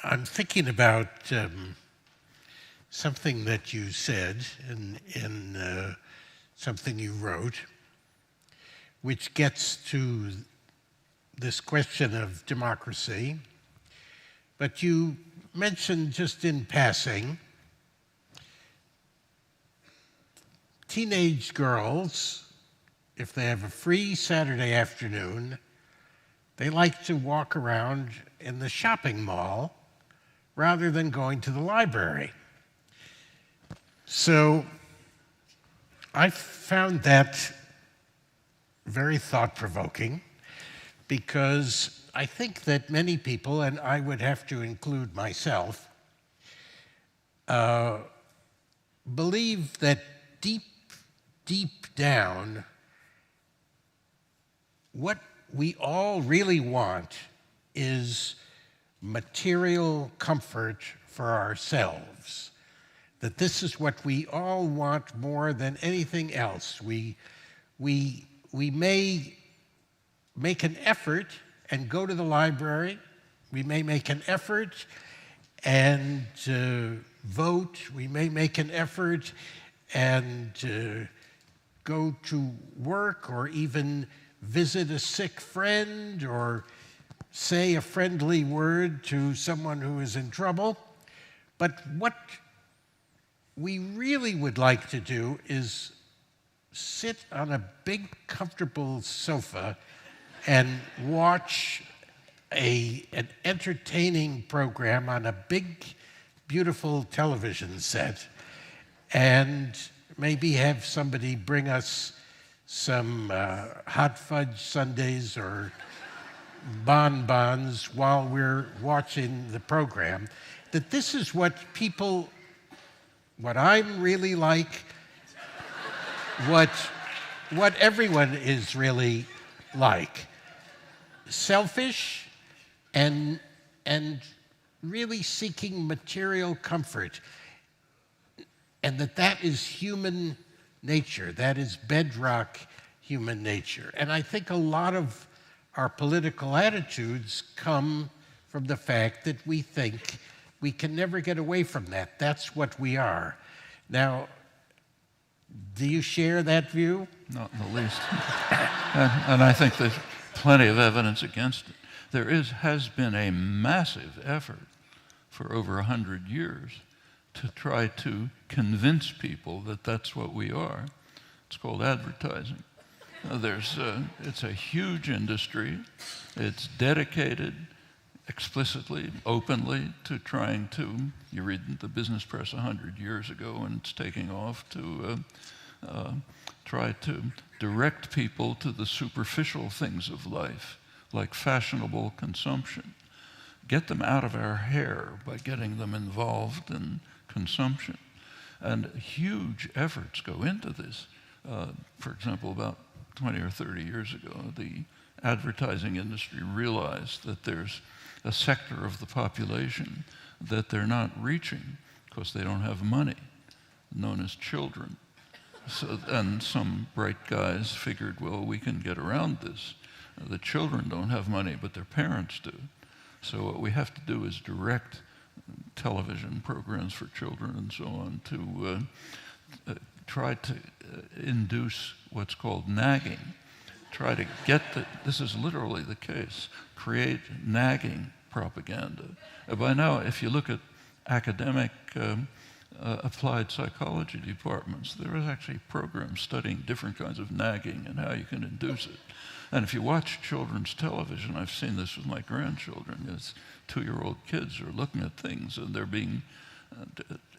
I'm thinking about something that you said in something you wrote, which gets to this question of democracy. But you mentioned just in passing, teenage girls, if they have a free Saturday afternoon, they like to walk around in the shopping mall rather than going to the library. So I found that very thought-provoking because I think that many people, and I would have to include myself, believe that deep down, what we all really want is material comfort for ourselves. That this is what we all want more than anything else. We may make an effort and go to the library. We may make an effort and vote. We may make an effort and go to work or even visit a sick friend or say a friendly word to someone who is in trouble. But what we really would like to do is sit on a big, comfortable sofa and watch an entertaining program on a big, beautiful television set, and maybe have somebody bring us some hot fudge sundaes or bonbons while we're watching the program. That this is what I'm really like, what everyone is really like. Selfish and really seeking material comfort. And that is human nature. That is bedrock human nature. And I think a lot of our political attitudes come from the fact that we think we can never get away from that. That's what we are. Now, do you share that view? Not in the least. and I think there's plenty of evidence against it. There has been a massive effort for over 100 years to try to convince people that that's what we are. It's called advertising. It's a huge industry. It's dedicated explicitly, openly, to trying to, you read the business press 100 years ago, and it's taking off to try to direct people to the superficial things of life, like fashionable consumption. Get them out of our hair by getting them involved in consumption. And huge efforts go into this. For example, about 20 or 30 years ago, the advertising industry realized that there's a sector of the population that they're not reaching because they don't have money, known as children. And some bright guys figured, well, we can get around this. The children don't have money, but their parents do. So what we have to do is direct television programs for children and so on to try to induce what's called nagging. Try to get this is literally the case, create nagging propaganda. By now, if you look at academic applied psychology departments, there is actually programs studying different kinds of nagging and how you can induce it. And if you watch children's television, I've seen this with my grandchildren, it's 2-year-old kids are looking at things and they're being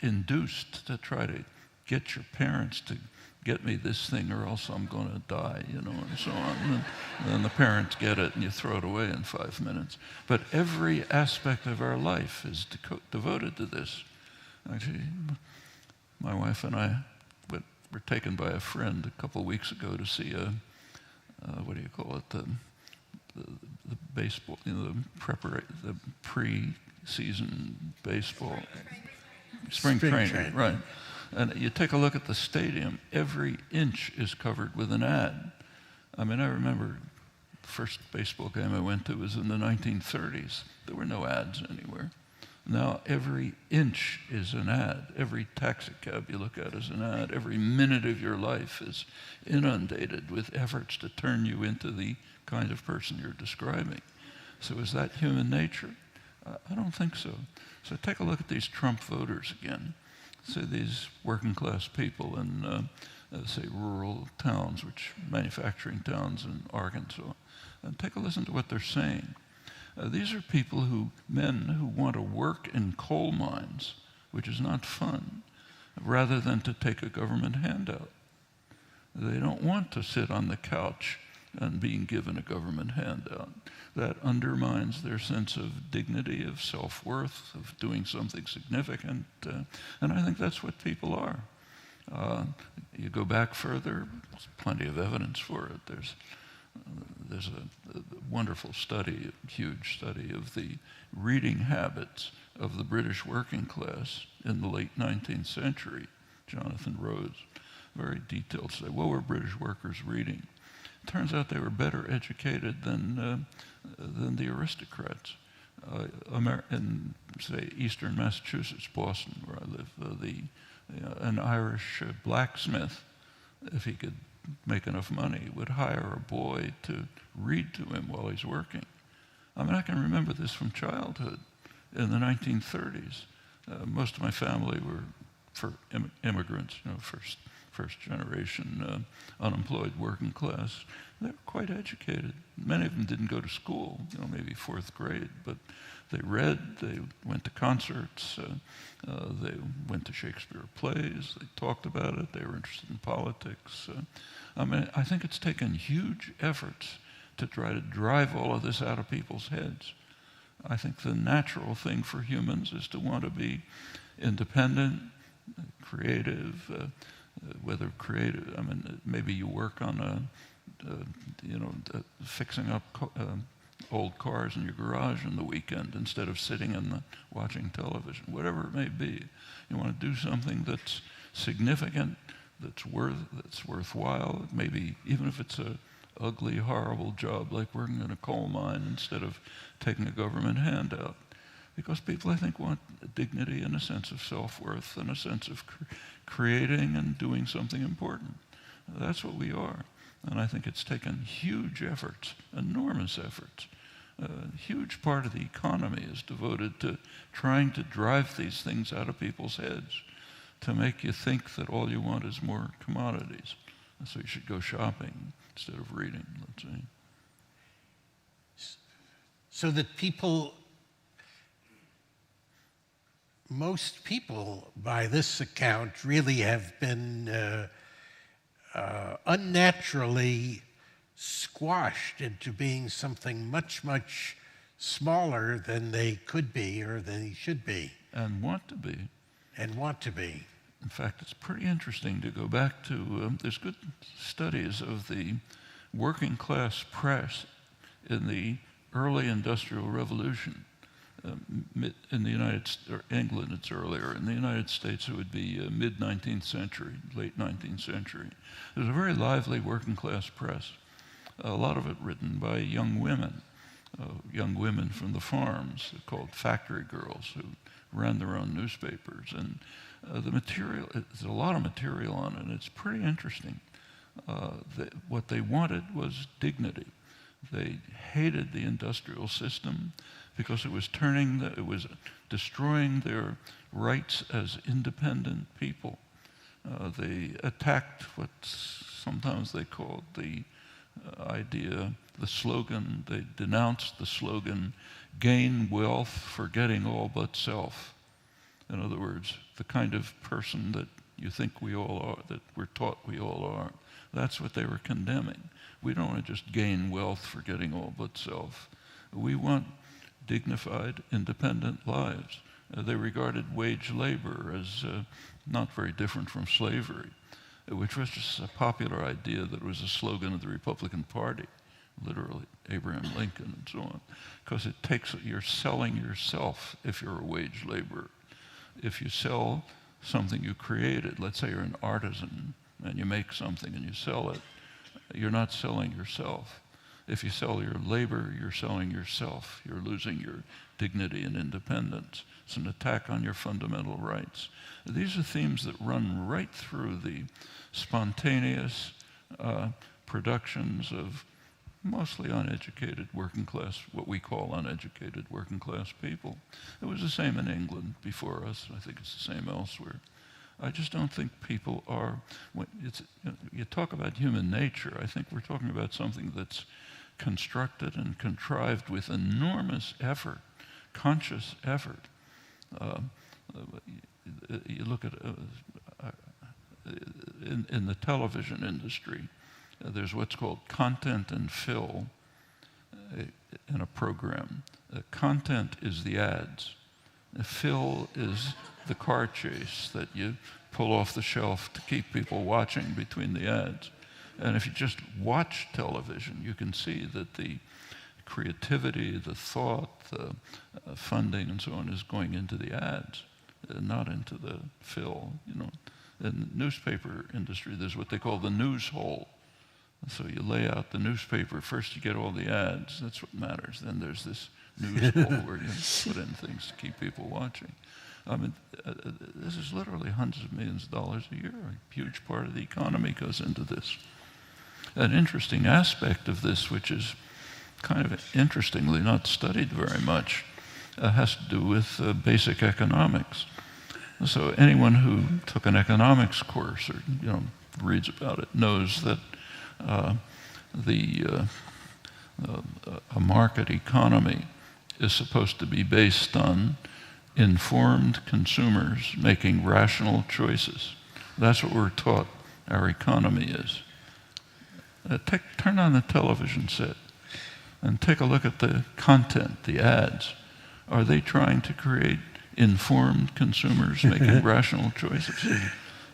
induced to try to get your parents to get me this thing or else I'm going to die, and so on. And then the parents get it and you throw it away in 5 minutes. But every aspect of our life is devoted to this. Actually, my wife and I were taken by a friend a couple of weeks ago to see what do you call it, the baseball, the pre-season baseball. Spring training, right. And you take a look at the stadium, every inch is covered with an ad. I mean, I remember the first baseball game I went to was in the 1930s. There were no ads anywhere. Now every inch is an ad. Every taxi cab you look at is an ad. Every minute of your life is inundated with efforts to turn you into the kind of person you're describing. So is that human nature? I don't think so. So take a look at these Trump voters again. So these working class people in, say, rural towns, manufacturing towns in Arkansas, and take a listen to what they're saying. These are people men who want to work in coal mines, which is not fun, rather than to take a government handout. They don't want to sit on the couch and being given a government handout. That undermines their sense of dignity, of self-worth, of doing something significant. And I think that's what people are. You go back further, there's plenty of evidence for it. There's a wonderful study, a huge study of the reading habits of the British working class in the late 19th century. Jonathan Rhodes, very detailed study. What were British workers reading? Turns out they were better educated than the aristocrats. In, say, eastern Massachusetts, Boston, where I live, an Irish blacksmith, if he could make enough money, would hire a boy to read to him while he's working. I mean, I can remember this from childhood in the 1930s. Most of my family were immigrants, first generation unemployed working class. They were quite educated. Many of them didn't go to school, maybe fourth grade, but they read, they went to concerts, they went to Shakespeare plays, they talked about it, they were interested in politics. I think it's taken huge efforts to try to drive all of this out of people's heads. I think the natural thing for humans is to want to be independent, creative, whether creative, maybe you work on fixing up old cars in your garage on the weekend instead of sitting and watching television, whatever it may be. You want to do something that's significant, that's worthwhile, maybe even if it's a ugly, horrible job like working in a coal mine instead of taking a government handout. Because people, I think, want dignity and a sense of self-worth and a sense of creating and doing something important. That's what we are. And I think it's taken huge efforts, enormous efforts. A huge part of the economy is devoted to trying to drive these things out of people's heads, to make you think that all you want is more commodities. And so you should go shopping instead of reading, let's say. So that most people, by this account, really have been unnaturally squashed into being something much, much smaller than they could be or than they should be. And want to be. And want to be. In fact, it's pretty interesting to go back to, there's good studies of the working class press in the early Industrial Revolution. In the United States, or England it's earlier, in the United States it would be mid-19th century, late 19th century. There's a very lively working class press, a lot of it written by young women from the farms called factory girls who ran their own newspapers. And the material, there's a lot of material on it, and it's pretty interesting. What they wanted was dignity. They hated the industrial system because it was destroying their rights as independent people. They attacked what sometimes they called the slogan, they denounced the slogan, gain wealth forgetting all but self. In other words, the kind of person that you think we all are, that we're taught we all are. That's what they were condemning. We don't want to just gain wealth forgetting all but self. We want dignified, independent lives. They regarded wage labor as not very different from slavery, which was just a popular idea that was a slogan of the Republican Party, literally, Abraham Lincoln and so on, because you're selling yourself if you're a wage laborer. If you sell something you created, let's say you're an artisan and you make something and you sell it, you're not selling yourself. If you sell your labor, you're selling yourself. You're losing your dignity and independence. It's an attack on your fundamental rights. These are themes that run right through the spontaneous productions of mostly uneducated working class, what we call uneducated working class people. It was the same in England before us. I think it's the same elsewhere. I just don't think people are, you talk about human nature, I think we're talking about something that's constructed and contrived with enormous effort, conscious effort. You look at, in the television industry, there's what's called content and fill in a program. Content is the ads. Fill is the car chase that you pull off the shelf to keep people watching between the ads. And if you just watch television, you can see that the creativity, the thought, the funding, and so on is going into the ads, not into the fill. You know, in the newspaper industry, there's what they call the news hole. So you lay out the newspaper. First you get all the ads. That's what matters. Then there's this news hole where you put in things to keep people watching. I mean, this is literally hundreds of millions of dollars a year. A huge part of the economy goes into this. An interesting aspect of this, which is kind of interestingly not studied very much, has to do with basic economics. So anyone who took an economics course or reads about it knows that a market economy is supposed to be based on informed consumers making rational choices. That's what we're taught our economy is. Turn on the television set and take a look at the content, the ads. Are they trying to create informed consumers making rational choices?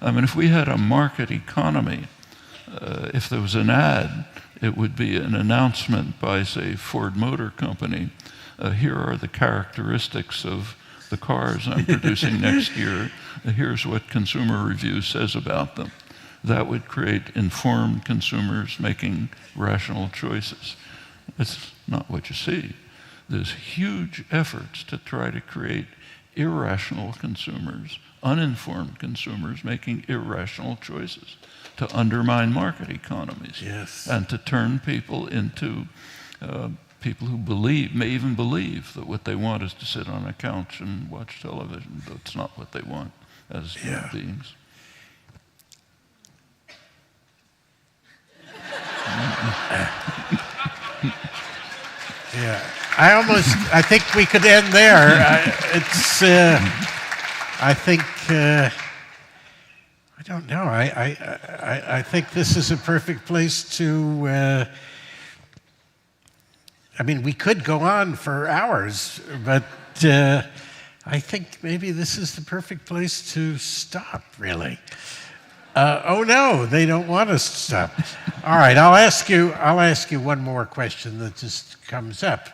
I mean, if we had a market economy, if there was an ad, it would be an announcement by, say, Ford Motor Company. Here are the characteristics of the cars I'm producing next year. Here's what Consumer Review says about them. That would create informed consumers making rational choices. It's not what you see. There's huge efforts to try to create irrational consumers, uninformed consumers making irrational choices, to undermine market economies, yes, and to turn people into people who may even believe that what they want is to sit on a couch and watch television. That's not what they want as human beings. Yeah, I think we could end there. I think, I don't know. I think this is a perfect place to, I mean, we could go on for hours, but I think maybe this is the perfect place to stop, really. Oh no, they don't want us to stop. All right, I'll ask you one more question that just comes up.